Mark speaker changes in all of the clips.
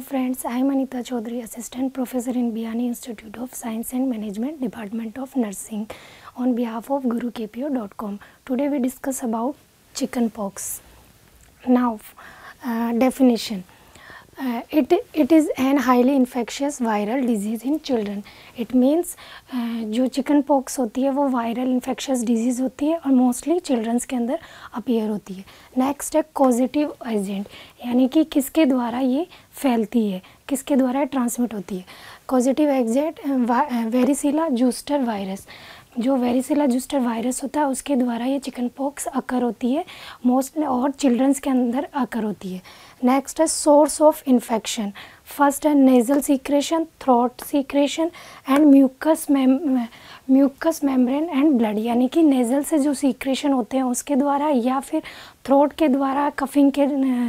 Speaker 1: friends, I am Anita Chaudhary, Assistant Professor in Biyani Institute of Science and Management, Department of Nursing, on behalf of GuruKPO.com. Today we discuss about chickenpox. Now, definition. It is an highly infectious viral disease in children. It means जो chicken pox होती है वो viral infectious disease होती है और mostly children's के अंदर appear होती है. नेक्स्ट है कॉजेटिव एजेंट, यानी कि किसके द्वारा ये फैलती है, किसके द्वारा ट्रांसमिट होती है. कॉजेटिव एजेंट वेरिसिला जूस्टर वायरस, जो वेरिसिला जूस्टर वायरस होता है उसके द्वारा ये चिकन पॉक्स अकर होती है मोस्टली और चिल्ड्रंस के अंदर अकर होती है. नेक्स्ट है सोर्स ऑफ इन्फेक्शन. फर्स्ट है nasal secretion, throat secretion and mucus membrane and blood, यानी कि नेज़ल से जो सीक्रेशन होते हैं उसके द्वारा या फिर थ्रोट के द्वारा कफिंग के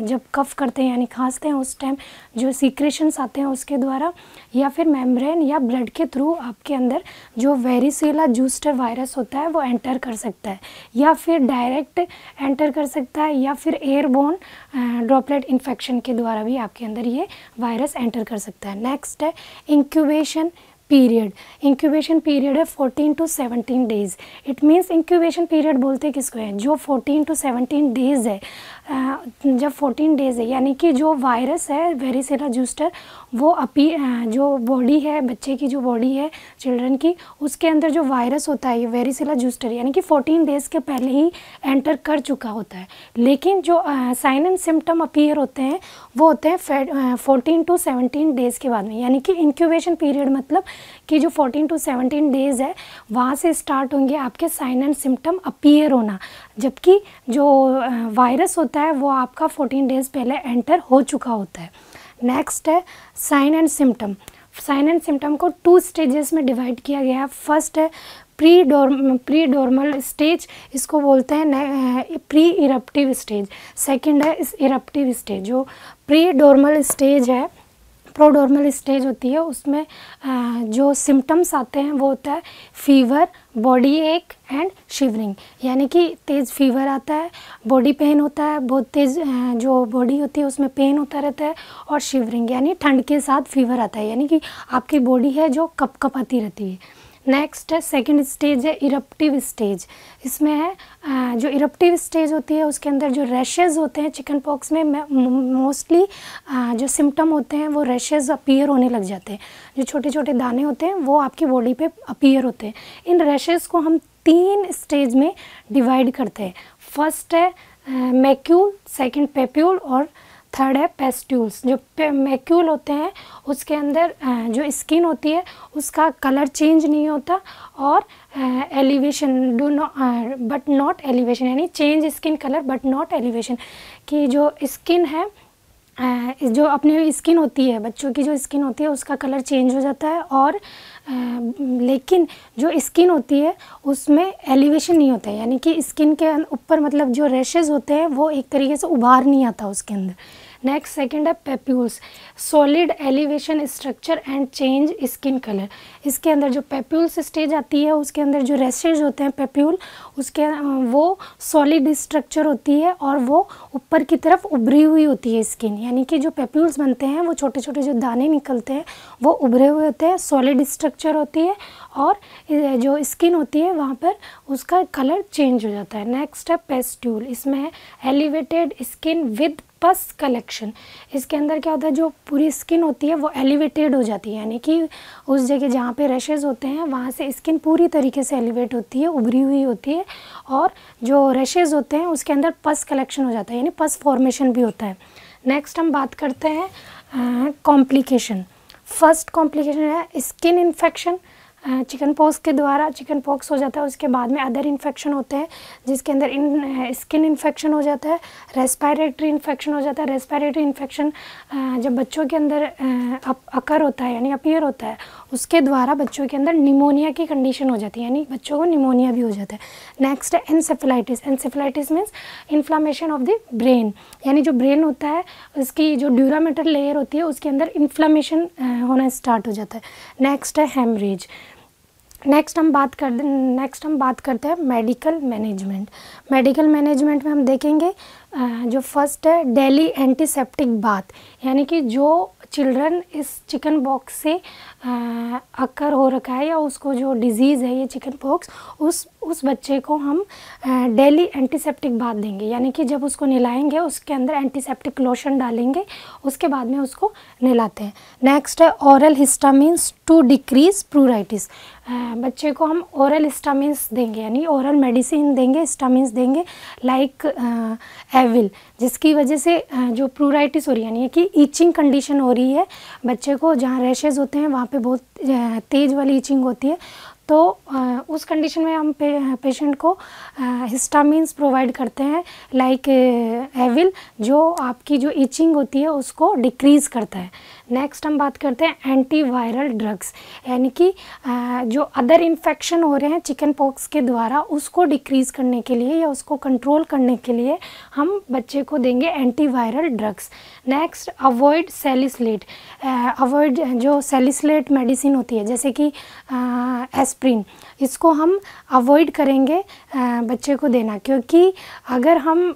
Speaker 1: जब कफ करते हैं यानी खांसते हैं उस टाइम जो सीक्रेशंस आते हैं उसके द्वारा, या फिर मेम्ब्रेन या ब्लड के थ्रू आपके अंदर जो वेरिसिला जूस्टर वायरस होता है वो एंटर कर सकता है, या फिर डायरेक्ट एंटर कर सकता है, या फिर एयरबोर्न ड्रॉपलेट इन्फेक्शन के द्वारा भी आपके अंदर ये वायरस एंटर कर सकता है. नेक्स्ट है इंक्यूबेशन पीरियड. इंक्यूबेशन पीरियड है 14 to 17 days. It means incubation period बोलते किसको है, जो 14 to 17 डेज़ है. जब 14 डेज़ है यानी कि जो वायरस है वेरिसिला जूस्टर वो जो बॉडी है बच्चे की, जो बॉडी है चिल्ड्रन की, उसके अंदर जो वायरस होता है ये वेरिसिला जूस्टर यानी कि 14 डेज़ के पहले ही एंटर कर चुका होता है. लेकिन जो साइन एंड सिम्टम अपीयर होते हैं वो होते हैं 14 to 17 डेज़ के बाद में, यानी कि इंक्यूबेशन पीरियड मतलब कि जो 14 to 17 डेज़ है वहाँ से स्टार्ट होंगे आपके साइन एंड सिम्टम अपीयर होना, जबकि जो वायरस होता है वो आपका 14 डेज़ पहले एंटर हो चुका होता है. नेक्स्ट है sign and symptom. Sign and symptom को 2 स्टेजेस में डिवाइड किया गया है. फर्स्ट है प्री डोर्मल स्टेज, इसको बोलते हैं प्री इरप्टिव स्टेज. सेकंड है इस इरप्टिव स्टेज. जो प्री डोर्मल स्टेज है, प्रोडोर्मल स्टेज होती है, उसमें जो सिम्टम्स आते हैं वो होता है फीवर, बॉडी एक एंड शिवरिंग, यानी कि तेज़ फीवर आता है, बॉडी पेन होता है, बहुत तेज़ जो बॉडी होती है उसमें पेन होता रहता है, और शिवरिंग यानी ठंड के साथ फीवर आता है, यानी कि आपकी बॉडी है जो कपकपाती रहती है. नेक्स्ट है सेकंड स्टेज है इरप्टिव स्टेज. इसमें है जो इरप्टिव स्टेज होती है उसके अंदर जो रैशेज़ होते हैं चिकन पॉक्स में मोस्टली जो सिम्टम होते हैं वो रैशेज़ अपीयर होने लग जाते हैं. जो छोटे छोटे दाने होते हैं वो आपकी बॉडी पे अपीयर होते हैं. इन रैशेज़ को हम 3 स्टेज में डिवाइड करते हैं. फर्स्ट है मैक्यूल, सेकंड पेप्यूल और थर्ड है पेस्ट्यूल्स. जो मैक्यूल होते हैं उसके अंदर जो स्किन होती है उसका कलर चेंज नहीं होता, और एलिवेशन बट नॉट एलिवेशन, यानी change skin colour but not elevation, कि जो स्किन है जो अपनी स्किन होती है बच्चों की जो स्किन होती है उसका कलर चेंज हो जाता है, और लेकिन जो स्किन होती है उसमें एलिवेशन नहीं होता है, यानी कि स्किन के ऊपर मतलब जो रैशेज़ होते हैं वो एक तरीके से उभार नहीं आता उसके अंदर. नेक्स्ट सेकंड है papules, solid elevation structure and change skin colour. इसके अंदर जो पेप्यूल्स स्टेज आती है उसके अंदर जो रैशेज होते हैं पेप्यूल उसके वो सॉलिड स्ट्रक्चर होती है और वो ऊपर की तरफ उभरी हुई होती है स्किन, यानी कि जो पेप्यूल्स बनते हैं वो छोटे छोटे जो दाने निकलते हैं वो उभरे हुए होते हैं, सॉलिड स्ट्रक्चर होती है, और जो स्किन होती है वहाँ पर उसका कलर चेंज हो जाता है. नेक्स्ट है पेस्ट्यूल. इसमें है एलिवेटेड स्किन विद पस कलेक्शन. इसके अंदर क्या होता है, जो पूरी स्किन होती है वो एलिवेटेड हो जाती है, यानी कि उस जगह जहाँ पे रैशेज़ होते हैं वहाँ से स्किन पूरी तरीके से एलिवेट होती है, उभरी हुई होती है, और जो रैशेज़ होते हैं उसके अंदर पस कलेक्शन हो जाता है, यानी पस फॉर्मेशन भी होता है. नेक्स्ट हम बात करते हैं कॉम्प्लिकेशन. फर्स्ट कॉम्प्लिकेशन है स्किन इन्फेक्शन. चिकन पॉक्स के द्वारा चिकन पॉक्स हो जाता है, उसके बाद में अदर इन्फेक्शन होते हैं जिसके अंदर स्किन इन्फेक्शन हो जाता है, रेस्पिरेटरी इन्फेक्शन हो जाता है. रेस्पिरेटरी इन्फेक्शन जब बच्चों के अंदर अकर होता है यानी अपीयर होता है उसके द्वारा बच्चों के अंदर निमोनिया की कंडीशन हो जाती है, यानी बच्चों को निमोनिया भी हो जाता है. नेक्स्ट है encephalitis. Encephalitis means inflammation of the brain, यानी जो ब्रेन होता है उसकी जो ड्यूरामेटर लेयर होती है उसके अंदर इन्फ्लामेशन होना स्टार्ट हो जाता है. नेक्स्ट है हेमरेज. नेक्स्ट हम बात करते हैं मेडिकल मैनेजमेंट. मेडिकल मैनेजमेंट में हम देखेंगे जो फर्स्ट है डेली एंटीसेप्टिक बाथ, यानी कि जो चिल्ड्रन इस चिकन पॉक्स से अकर हो रखा है या उसको जो डिज़ीज़ है ये चिकन पॉक्स, उस बच्चे को हम डेली एंटीसेप्टिक बाथ देंगे, यानी कि जब उसको नहलाएंगे उसके अंदर एंटीसेप्टिक लोशन डालेंगे, उसके बाद में उसको नहलाते हैं। नेक्स्ट है oral histamines to decrease pruritus. बच्चे को हम ओरल हिस्टामिन्स देंगे, यानी ओरल मेडिसिन देंगे, हिस्टामिन्स देंगे लाइक एविल, जिसकी वजह से जो प्रूराइटिस हो रही है यानी कि ईचिंग कंडीशन हो रही है बच्चे को, जहाँ रैशेज़ होते हैं वहाँ पे बहुत तेज़ वाली ईचिंग होती है, तो उस कंडीशन में हम पेशेंट को हिस्टामिन्स प्रोवाइड करते हैं लाइक एविल, जो आपकी जो ईचिंग होती है उसको डिक्रीज़ करता है। नेक्स्ट हम बात करते हैं एंटीवायरल ड्रग्स, यानी कि जो अदर इन्फेक्शन हो रहे हैं चिकन पॉक्स के द्वारा उसको डिक्रीज़ करने के लिए या उसको कंट्रोल करने के लिए हम बच्चे को देंगे antiviral drugs. Next avoid salicylate, avoid जो सैलिसिलेट मेडिसिन होती है जैसे कि एस्प्रिन, इसको हम अवॉइड करेंगे बच्चे को देना, क्योंकि अगर हम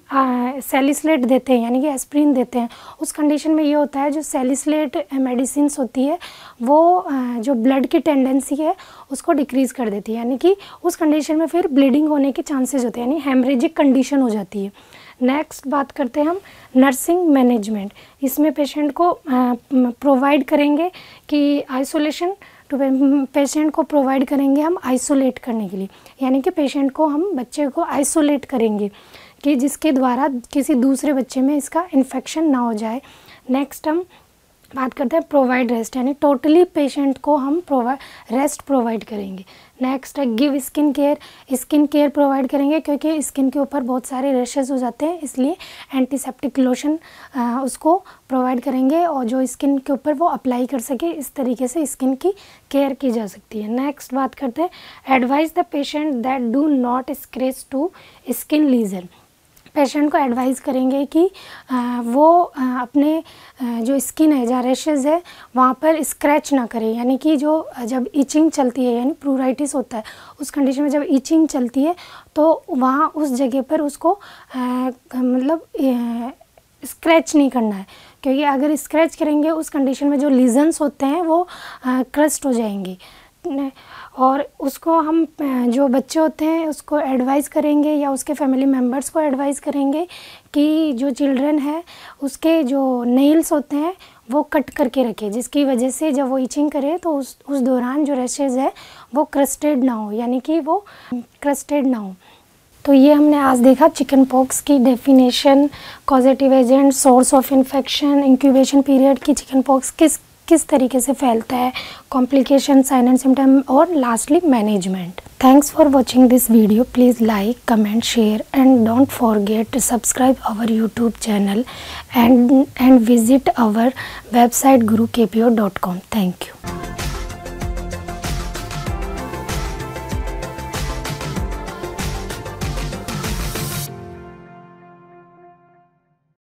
Speaker 1: सैलिसिलेट देते हैं यानी कि एस्प्रिन देते हैं, उस कंडीशन में ये होता है जो सैलिसिलेट मेडिसिन्स होती है वो जो ब्लड की टेंडेंसी है उसको डिक्रीज़ कर देती है, यानी कि उस कंडीशन में फिर ब्लीडिंग होने के चांसेस होते हैं, यानी हेमरेजिक कंडीशन हो जाती है। नेक्स्ट बात करते हैं हम नर्सिंग मैनेजमेंट, इसमें पेशेंट को प्रोवाइड करेंगे कि आइसोलेशन टू पेशेंट को प्रोवाइड करेंगे हम आइसोलेट करने के लिए, यानी कि पेशेंट को हम बच्चे को आइसोलेट करेंगे कि जिसके द्वारा किसी दूसरे बच्चे में इसका इन्फेक्शन ना हो जाए। नेक्स्ट हम बात करते हैं प्रोवाइड रेस्ट, यानी टोटली पेशेंट को हम रेस्ट प्रोवाइड करेंगे। नेक्स्ट है give skin care, skin care provide करेंगे क्योंकि स्किन के ऊपर बहुत सारे रैशेस हो जाते हैं, इसलिए एंटीसेप्टिक लोशन उसको प्रोवाइड करेंगे और जो स्किन के ऊपर वो अप्लाई कर सके, इस तरीके से स्किन की केयर की जा सकती है। नेक्स्ट बात करते हैं advise the patient that do not scratch to skin lesion, patient को एडवाइस करेंगे कि वो अपने जो स्किन है जहाँ रैशेज़ है वहाँ पर स्क्रैच ना करें, यानी कि जो जब ईचिंग चलती है यानी प्रूराइटिस होता है उस कंडीशन में जब ईचिंग चलती है तो वहाँ उस जगह पर उसको मतलब स्क्रैच नहीं करना है, क्योंकि अगर स्क्रैच करेंगे उस कंडीशन में जो लीजन्स होते हैं वो क्रस्ट हो जाएंगे। और उसको हम जो बच्चे होते हैं उसको एडवाइस करेंगे या उसके फैमिली मेम्बर्स को एडवाइस करेंगे कि जो चिल्ड्रन है उसके जो नेल्स होते हैं वो कट करके रखे, जिसकी वजह से जब वो ईचिंग करे तो उस दौरान जो रैशेज़ है वो क्रस्टेड ना हो, यानी कि वो क्रस्टेड ना हो। तो ये हमने आज देखा चिकन पॉक्स की definition, causative agent, source of infection, incubation period की चिकन पॉक्स किस तरीके से फैलता है, कॉम्प्लिकेशन, साइन एंड सिम्टम और lastly management. Thanks for watching this video. Please like, comment, share and don't forget to subscribe our YouTube channel and visit our website gurukpo.com. Thank you.